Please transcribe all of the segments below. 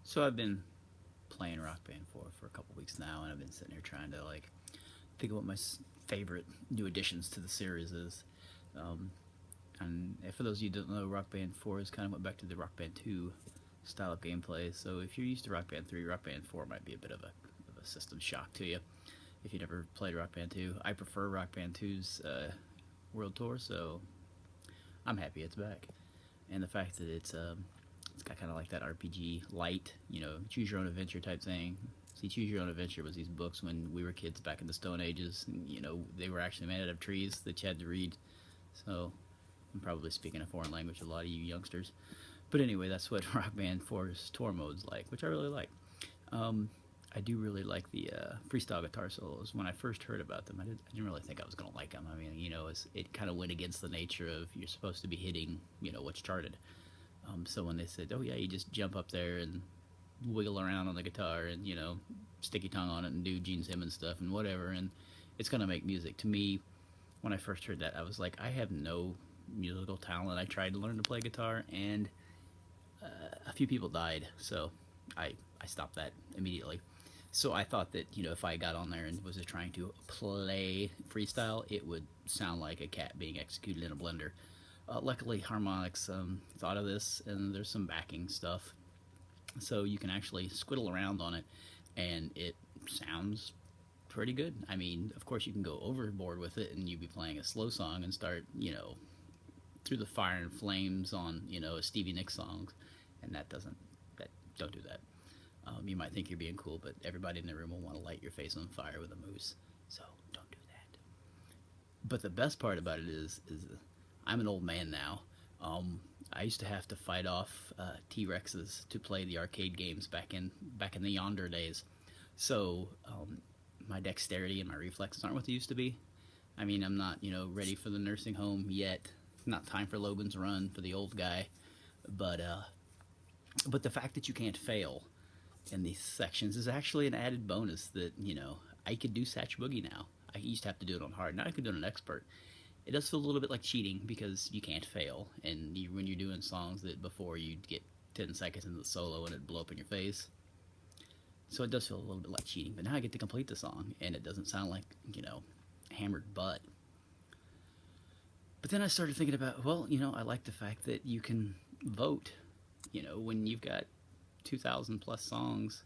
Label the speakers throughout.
Speaker 1: So I've been playing Rock Band 4 for a couple weeks now, and I've been sitting here trying to like think of what my favorite new additions to the series is. Um, and for those of you who don't know, Rock Band 4 is kind of went back to the Rock Band 2 style of gameplay. So if you're used to Rock Band 3, Rock Band 4 might be a bit of a system shock to you if you never played Rock Band 2. I prefer Rock Band 2's World Tour, so I'm happy it's back. And the fact that it's got kind of like that RPG light, choose your own adventure type thing. See, choose your own adventure was these books when we were kids back in the Stone Ages. And, they were actually made out of trees that you had to read. So I'm probably speaking a foreign language to a lot of you youngsters. But anyway, that's what Rock Band 4's tour mode's like, which I really like. Um, I do really like the freestyle guitar solos. When I first heard about them, I didn't really think I was going to like them. I mean, it kind of went against the nature of you're supposed to be hitting, what's charted. So when they said, "Oh yeah, you just jump up there and wiggle around on the guitar and stick your tongue on it and do Gene Simmons stuff and whatever, and it's gonna make music," to me, when I first heard that, I was like, I have no musical talent. I tried to learn to play guitar, and a few people died, so I stopped that immediately. So I thought that if I got on there and was just trying to play freestyle, it would sound like a cat being executed in a blender. Luckily, Harmonix thought of this, and there's some backing stuff, so you can actually squiddle around on it, and it sounds pretty good. I mean, of course, you can go overboard with it, and you'd be playing a slow song and start, through the fire and flames on, a Stevie Nicks song, and that don't do that. You might think you're being cool, but everybody in the room will want to light your face on fire with a moose, so don't do that. But the best part about it is I'm an old man now. I used to have to fight off T Rexes to play the arcade games back in the yonder days. So my dexterity and my reflexes aren't what they used to be. I mean, I'm not ready for the nursing home yet. Not time for Logan's Run for the old guy. But but the fact that you can't fail in these sections is actually an added bonus that I could do Satch Boogie now. I used to have to do it on hard. Now I can do it on expert. It does feel a little bit like cheating because you can't fail, and when you're doing songs that before you'd get 10 seconds into the solo and it'd blow up in your face. So it does feel a little bit like cheating, but now I get to complete the song, and it doesn't sound like hammered butt. But then I started thinking about, well, I like the fact that you can vote. When you've got 2,000 plus songs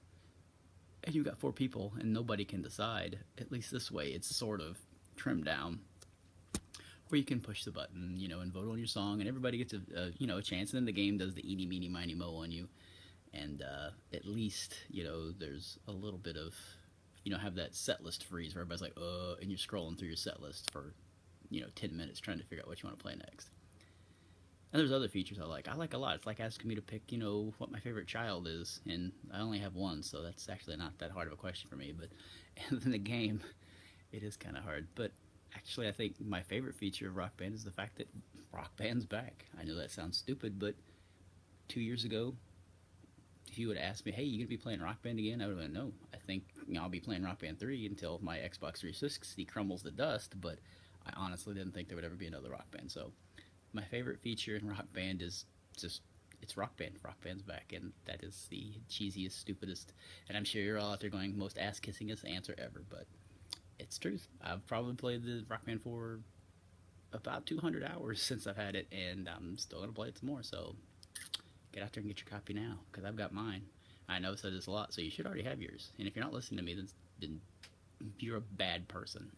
Speaker 1: and you've got four people and nobody can decide, at least this way it's sort of trimmed down, where you can push the button, and vote on your song, and everybody gets a chance, and then the game does the eeny, meeny, miny, mo on you, and at least there's a little bit of have that set list freeze where everybody's like, and you're scrolling through your set list for 10 minutes trying to figure out what you want to play next. And there's other features I like. I like a lot. It's like asking me to pick, what my favorite child is, and I only have one, so that's actually not that hard of a question for me. But in the game, it is kind of hard. But actually, I think my favorite feature of Rock Band is the fact that Rock Band's back. I know that sounds stupid, but 2 years ago, if you would ask me, "Hey, you gonna be playing Rock Band again?" I would have been, "No, I think I'll be playing Rock Band 3 until my Xbox 360 crumbles to dust." But I honestly didn't think there would ever be another Rock Band. So my favorite feature in Rock Band is just it's Rock Band. Rock Band's back, and that is the cheesiest, stupidest, and I'm sure you're all out there going most ass kissingest answer ever, but it's truth. I've probably played the Rock Band for about 200 hours since I've had it, and I'm still gonna play it some more. So get out there and get your copy now, because I've got mine. I know I said this a lot, so you should already have yours. And if you're not listening to me, then you're a bad person.